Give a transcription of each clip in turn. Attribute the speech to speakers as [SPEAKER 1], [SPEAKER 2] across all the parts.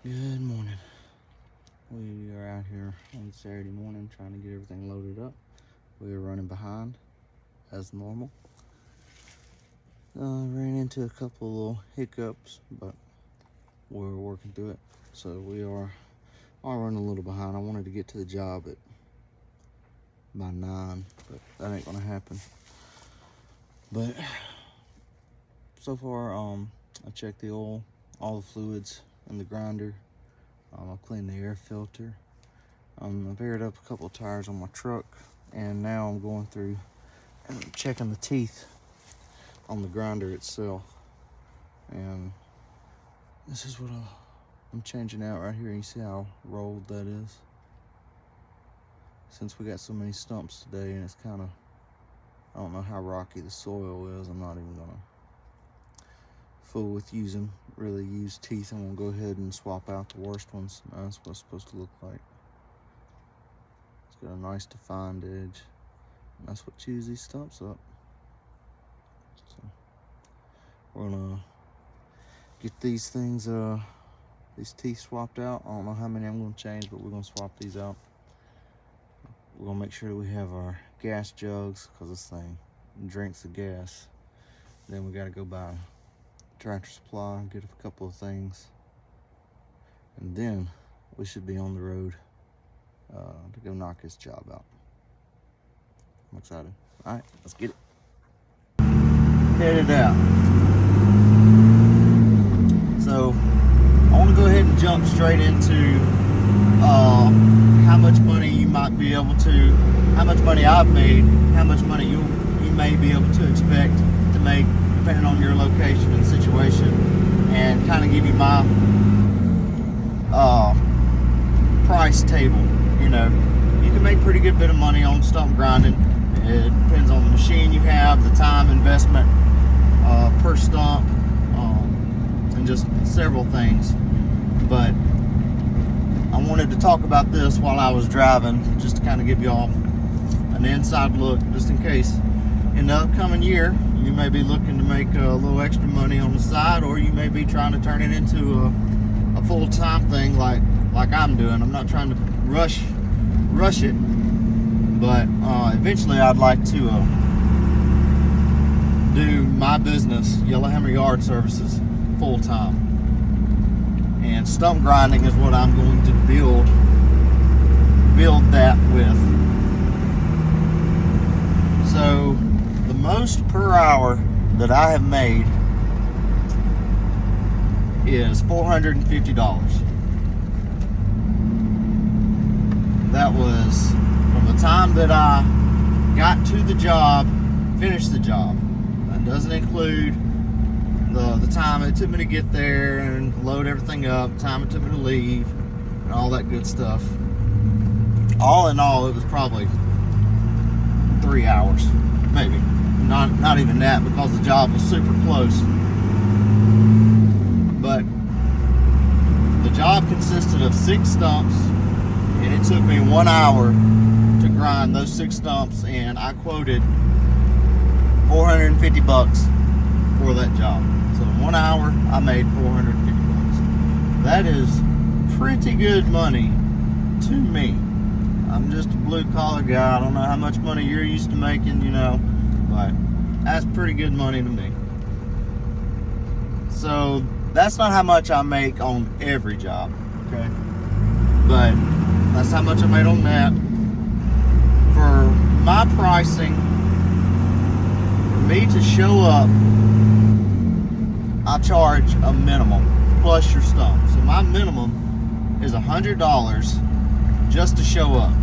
[SPEAKER 1] Good morning. We are out here on Saturday morning trying to get everything loaded up. We are running behind as normal. Ran into a couple little hiccups, but we're working through it. So we are running a little behind. I wanted to get to the job by 9, but that ain't gonna happen. But so far, I checked the oil, all the fluids in the grinder. I've cleaned the air filter. I've aired up a couple of tires on my truck, and now I'm going through and checking the teeth on the grinder itself. And this is what I'm changing out right here. You see how rolled that is? Since we got so many stumps today, and it's kind of, I don't know how rocky the soil is. I'm not even gonna fool with really use teeth. I'm gonna go ahead and swap out the worst ones. That's what it's supposed to look like. It's got a nice defined edge, and that's what chews these stumps up. So we're gonna get these things, these teeth swapped out. I don't know how many I'm gonna change, but we're gonna swap these out. We're gonna make sure that we have our gas jugs, because this thing drinks the gas. Then we gotta go buy Tractor Supply, get a couple of things, and then we should be on the road to go knock this job out. I'm excited. All right, let's get it. Headed out. So I want to go ahead and jump straight into how much money you might be able to, how much money I've made, how much money you may be able to expect to make depending on your location and situation, and kind of give you my price table. You know, you can make pretty good bit of money on stump grinding. It depends on the machine you have, the time investment per stump, and just several things. But I wanted to talk about this while I was driving, just to kind of give y'all an inside look, just in case in the upcoming year you may be looking to make a little extra money on the side, or you may be trying to turn it into a full-time thing like I'm doing. I'm not trying to rush it, but eventually I'd like to do my business, Yellowhammer Yard Services, full-time. And stump grinding is what I'm going to build that with. So the most per hour that I have made is $450. That was from the time that I got to the job, finished the job. That doesn't include the time it took me to get there and load everything up, the time it took me to leave, and all that good stuff. All in all, it was probably 3 hours, maybe. Not even that, because the job was super close. But the job consisted of 6 stumps, and it took me 1 hour to grind those 6 stumps, and I quoted $450 for that job. So in 1 hour, I made $450. That is pretty good money to me. I'm just a blue collar guy. I don't know how much money you're used to making, you know, but that's pretty good money to me. So that's not how much I make on every job, okay? But that's how much I made on that. For my pricing, for me to show up, I charge a minimum plus your stump. So my minimum is $100 just to show up.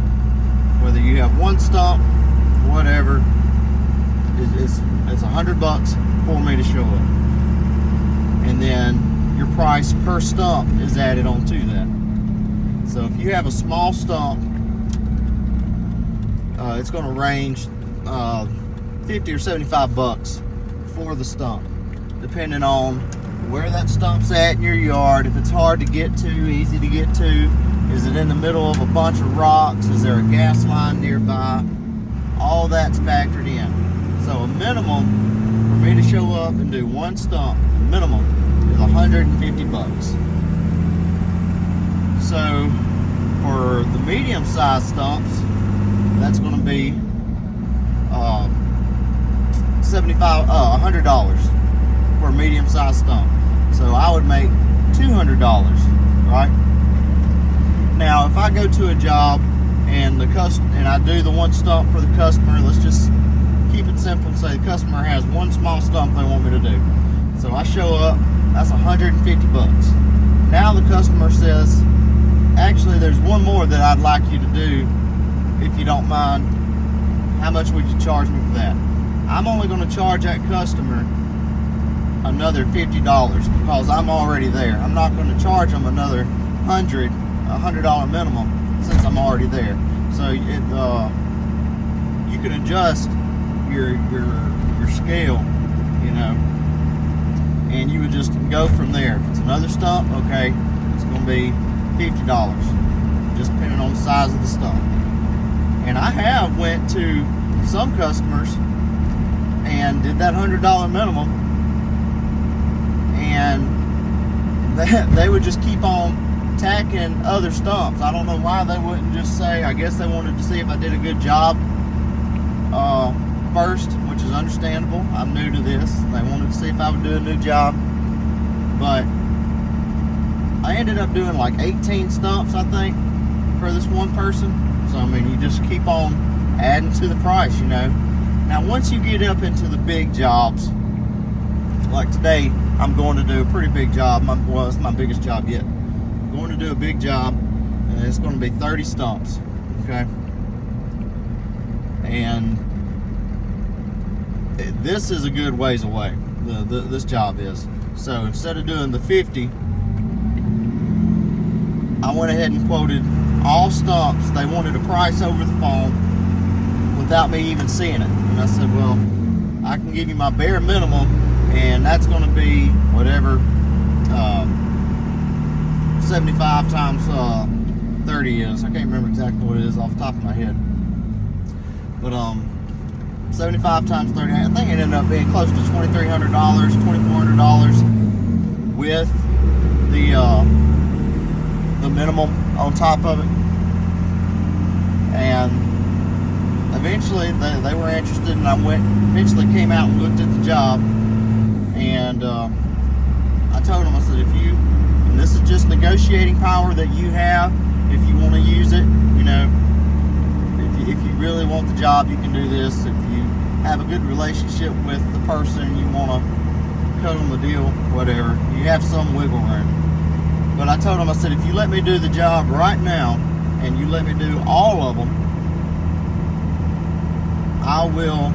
[SPEAKER 1] Whether you have 1 stump, whatever, it's $100 for me to show up. And then your price per stump is added onto that. So if you have a small stump, it's going to range $50 or $75 for the stump, depending on where that stump's at in your yard. If it's hard to get to, easy to get to, is it in the middle of a bunch of rocks, is there a gas line nearby? All that's factored in. So a minimum for me to show up and do 1 stump, the minimum is $150. So for the medium-sized stumps, that's going to be $100 for a medium-sized stump. So I would make $200, right? Now, if I go to a job and I do the one stump for the customer, let's just keep it simple and say the customer has one small stump they want me to do. So I show up, that's 150 bucks. Now the customer says, actually there's one more that I'd like you to do, if you don't mind. How much would you charge me for that? I'm only going to charge that customer another $50 because I'm already there. I'm not going to charge them another $100 minimum since I'm already there. So you can adjust your scale, you know, and you would just go from there. If it's another stump, okay, it's going to be $50, just depending on the size of the stump. And I have went to some customers and did that $100 minimum, and they would just keep on tacking other stumps. I don't know why they wouldn't just say, I guess they wanted to see if I did a good job first, which is understandable. I'm new to this. They wanted to see if I would do a new job. But I ended up doing like 18 stumps, I think, for this one person. So, I mean, you just keep on adding to the price, you know. Now, once you get up into the big jobs, like today, I'm going to do a pretty big job. Well, it's my biggest job yet. I'm going to do a big job, and it's going to be 30 stumps, okay? And this is a good ways away, this job is. So instead of doing the 50, I went ahead and quoted all stumps. They wanted a price over the phone without me even seeing it. And I said, well, I can give you my bare minimum, and that's going to be whatever 75 times 30 is. I can't remember exactly what it is off the top of my head. But 75 times 30, I think it ended up being close to $2,300, $2,400 with the minimum on top of it. And eventually they were interested, and I eventually came out and looked at the job, and I told them, I said, and this is just negotiating power that you have, if you want to use it, you know, if you really want the job, you can do this. If you have a good relationship with the person, you want to cut them the deal, whatever, you have some wiggle room. But I told them, I said, if you let me do the job right now, and you let me do all of them, I will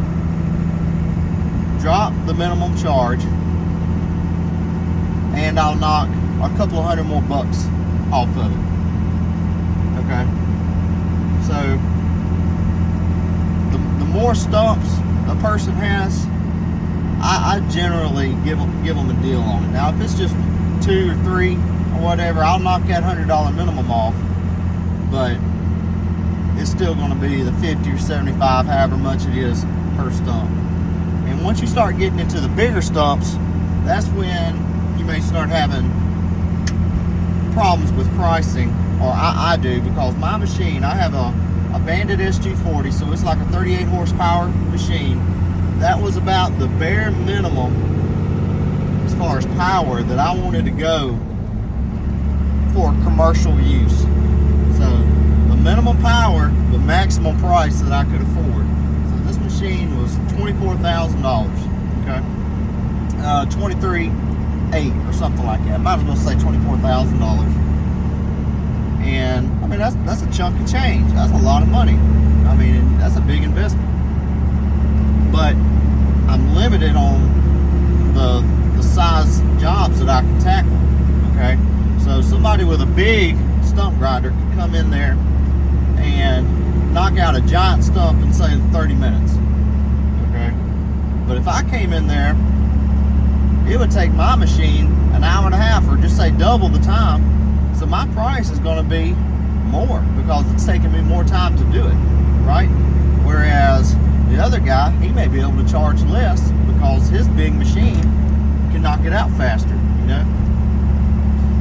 [SPEAKER 1] drop the minimum charge, and I'll knock a couple of $100 more bucks off of it. Okay? So the more stumps a person has, I generally give them a deal on it. Now, if it's just 2 or 3 or whatever, I'll knock that $100 minimum off, but it's still going to be the 50 or 75, however much it is per stump. And once you start getting into the bigger stumps, that's when you may start having problems with pricing, or I do, because my machine, I have a Bandit SG40, so it's like a 38 horsepower machine. That was about the bare minimum as far as power that I wanted to go for commercial use. So the minimum power, the maximum price that I could afford. So this machine was $24,000, okay? 23.8 or something like that. I might as well say $24,000. And I mean, that's a chunk of change. That's a lot of money. I mean, that's a big investment. But I'm limited on the size jobs that I can tackle, okay? So somebody with a big stump grinder could come in there and knock out a giant stump in, say, 30 minutes, okay? But if I came in there, it would take my machine an hour and a half, or just say double the time. So my price is going to be more because it's taking me more time to do it, right? Whereas the other guy, he may be able to charge less because his big machine can knock it out faster, you know?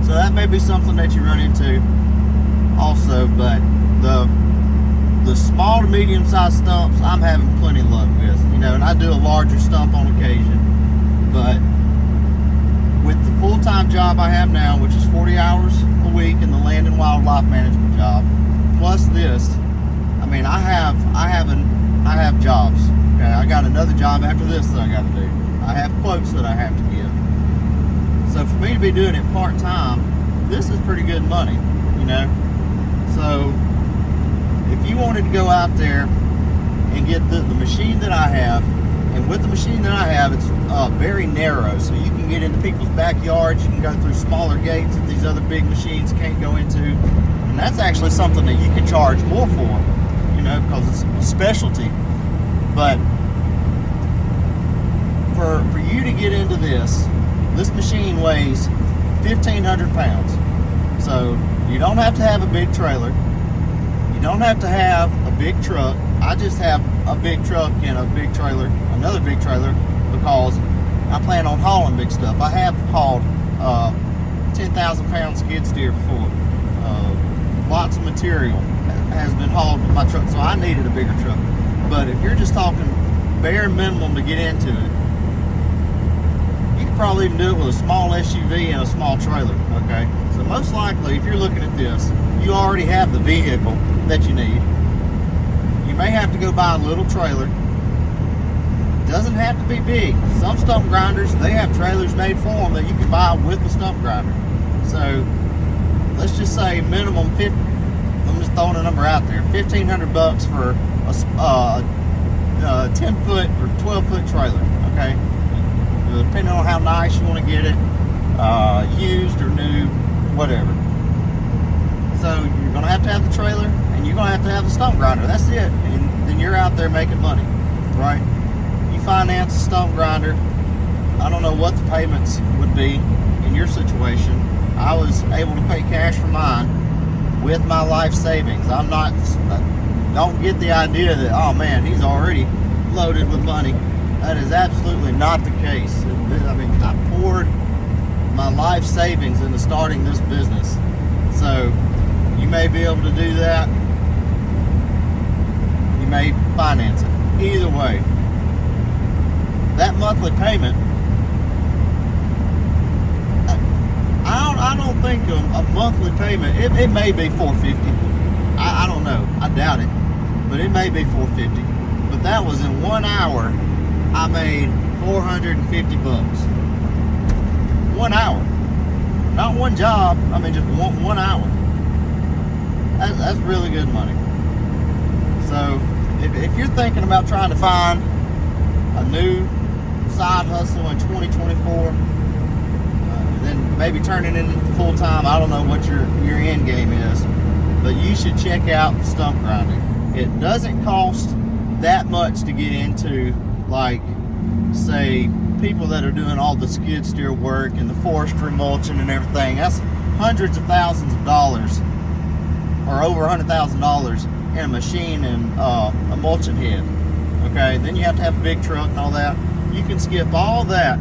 [SPEAKER 1] So that may be something that you run into to medium-sized stumps, I'm having plenty of luck with, you know, and I do a larger stump on occasion. But with the full-time job I have now, which is 40 hours a week in the land and wildlife management job, plus this, I mean, I have jobs. Okay, I got another job after this that I got to do. I have quotes that I have to give. So for me to be doing it part-time, this is pretty good money, you know. So if you wanted to go out there and get the machine that I have, and with the machine that I have, it's very narrow, so you can get into people's backyards, you can go through smaller gates that these other big machines can't go into, and that's actually something that you can charge more for, you know, because it's a specialty. But for you to get into this machine weighs 1,500 pounds. So you don't have to have a big trailer. You don't have to have a big truck. I just have a big truck and a big trailer, another big trailer, because I plan on hauling big stuff. I have hauled 10,000 pound skid steer before. Lots of material has been hauled with my truck, so I needed a bigger truck. But if you're just talking bare minimum to get into it, you could probably even do it with a small SUV and a small trailer, okay? So most likely, if you're looking at this, you already have the vehicle that you need. You may have to go buy a little trailer. Doesn't have to be big. Some stump grinders, they have trailers made for them that you can buy with the stump grinder. So let's just say minimum I'm just throwing a number out there, $1,500 for a 10-foot or 12-foot trailer, okay? Depending on how nice you want to get it, used or new, whatever. So you're going to have the trailer, and you're going to have the stump grinder. That's it. And then you're out there making money, right? You finance a stump grinder. I don't know what the payments would be in your situation. I was able to pay cash for mine with my life savings. Don't get the idea that, oh man, he's already loaded with money. That is absolutely not the case. I mean, I poured my life savings into starting this business. So you may be able to do that. You may finance it. Either way, that monthly payment, I don't think a monthly payment, it may be $450. I don't know. I doubt it. But it may be $450. But that was in 1 hour. I made $450. 1 hour. Not one job. I mean, just one hour. That's really good money. So if you're thinking about trying to find a new side hustle in 2024, then maybe turning it into full-time, I don't know what your end game is, but you should check out stump grinding. It doesn't cost that much to get into, like, say, people that are doing all the skid steer work and the forestry mulching and everything. That's hundreds of thousands of dollars, or over $100,000 in a machine and a mulching head. Okay, then you have to have a big truck and all that. You can skip all that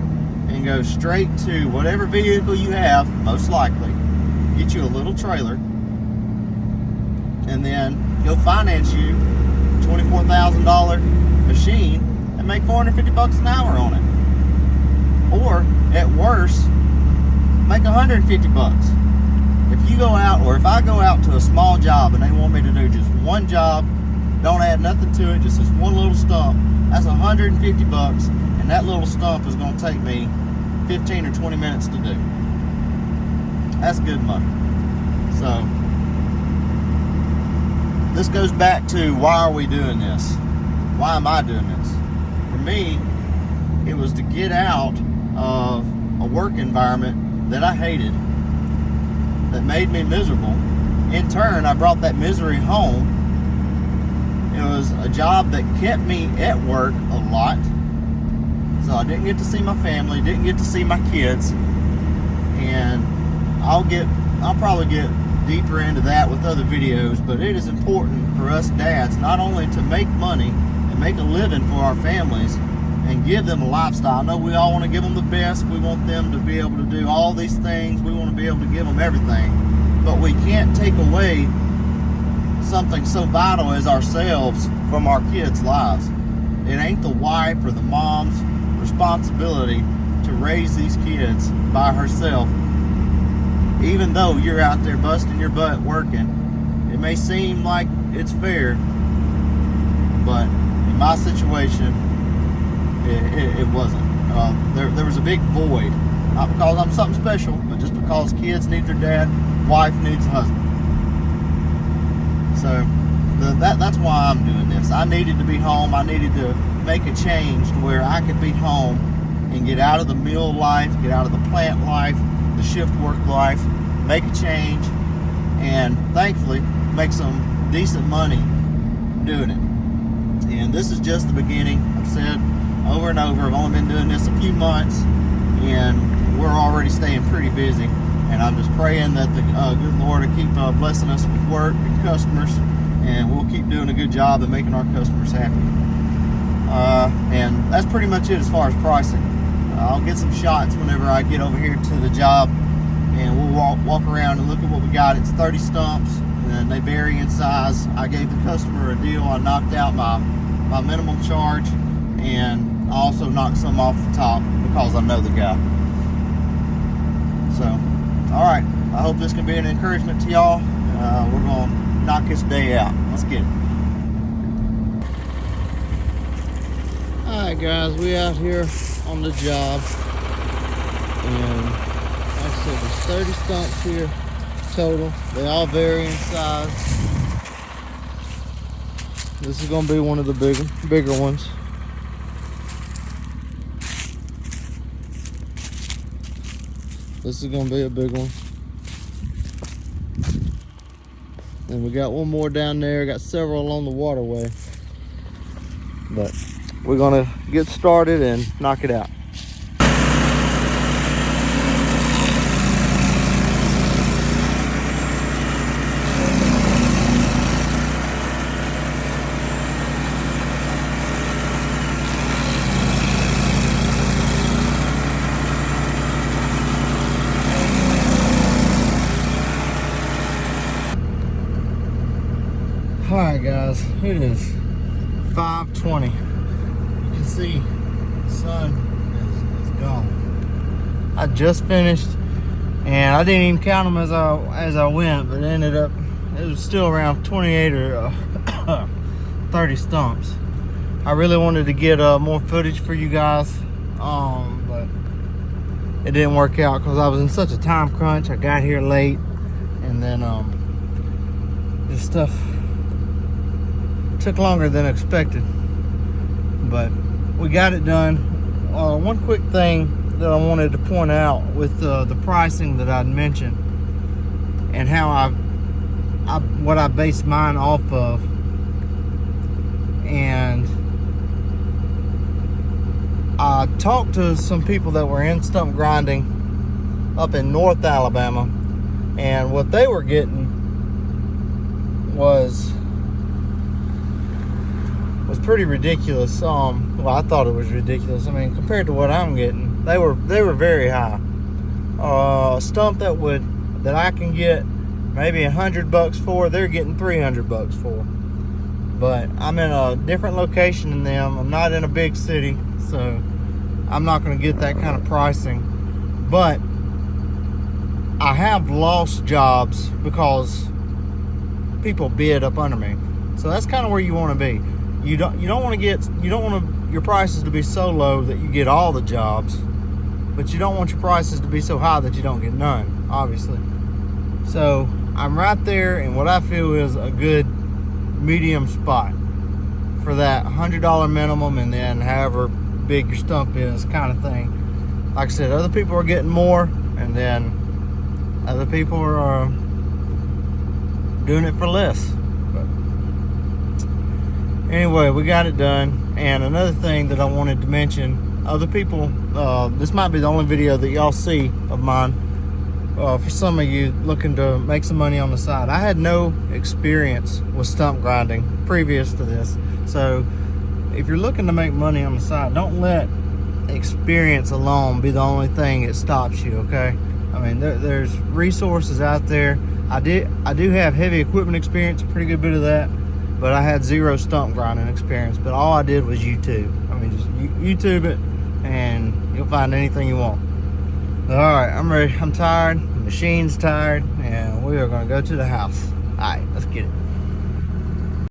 [SPEAKER 1] and go straight to whatever vehicle you have, most likely. Get you a little trailer, and then go finance you a $24,000 machine and make $450 an hour on it. Or at worst, make $150. If you go out, or if I go out to a small job and they want me to do just one job, don't add nothing to it, just this one little stump, that's $150, and that little stump is going to take me 15 or 20 minutes to do. That's good money. So this goes back to, why are we doing this? Why am I doing this? For me, it was to get out of a work environment that I hated, that made me miserable. In turn, I brought that misery home. It was a job that kept me at work a lot, so I didn't get to see my family, didn't get to see my kids, and I'll probably get deeper into that with other videos, but it is important for us dads not only to make money and make a living for our families and give them a lifestyle. I know we all want to give them the best. We want them to be able to do all these things. We want to be able to give them everything, but we can't take away something so vital as ourselves from our kids' lives. It ain't the wife or the mom's responsibility to raise these kids by herself. Even though you're out there busting your butt working, it may seem like it's fair, but in my situation, it wasn't. There was a big void. Not because I'm something special, but just because kids need their dad, wife needs a husband. So that's why I'm doing this. I needed to be home. I needed to make a change to where I could be home and get out of the mill life, get out of the plant life, the shift work life, make a change, and thankfully make some decent money doing it. And this is just the beginning. I've said over and over, I've only been doing this a few months, and we're already staying pretty busy. And I'm just praying that the good Lord will keep blessing us with work and customers, and we'll keep doing a good job of making our customers happy. And that's pretty much it as far as pricing. I'll get some shots whenever I get over here to the job, and we'll walk around and look at what we got. It's 30 stumps, and they vary in size. I gave the customer a deal. I knocked out my minimum charge, and I also knocked some off the top because I know the guy. So, all right. I hope this can be an encouragement to y'all. We're going to knock this day out. Let's get it. Alright guys, we out here on the job, and like I said, there's 30 stumps here total. They all vary in size. This is going to be one of the bigger ones. This is going to be a big one. And we got one more down there. Got several along the waterway. But we're gonna get started and knock it out. All right guys, it is 5:20. You can see the sun is gone. I just finished, and I didn't even count them as I went, but it ended up, it was still around 28 or 30 stumps. I really wanted to get more footage for you guys, but it didn't work out because I was in such a time crunch. I got here late, and then this stuff took longer than expected, but we got it done. One quick thing that I wanted to point out with the pricing that I'd mentioned and how what I based mine off of, and I talked to some people that were in stump grinding up in North Alabama, and what they were getting was pretty ridiculous. Well, I thought it was ridiculous. I mean, compared to what I'm getting, they were very high. A stump that I can get maybe $100 for, they're getting $300 for. But I'm in a different location than them. I'm not in a big city, so I'm not going to get that kind of pricing. But I have lost jobs because people bid up under me. So that's kind of where you want to be. You don't want your prices to be so low that you get all the jobs, but you don't want your prices to be so high that you don't get none, obviously. So I'm right there in what I feel is a good medium spot for that $100 minimum, and then however big your stump is, kind of thing. Like I said, other people are getting more, and then other people are doing it for less. Anyway, we got it done. And another thing that I wanted to mention, other people, this might be the only video that y'all see of mine, for some of you looking to make some money on the side. I had no experience with stump grinding previous to this, so if you're looking to make money on the side, don't let experience alone be the only thing that stops you, okay? I mean, there's resources out there
[SPEAKER 2] I do have heavy equipment experience, a pretty good bit of that, but I had zero stump grinding experience. But all I did was YouTube. I mean, just YouTube it, and you'll find anything you want. All right, I'm ready. I'm tired. The machine's tired, and we are gonna go to the house. All right, let's get it.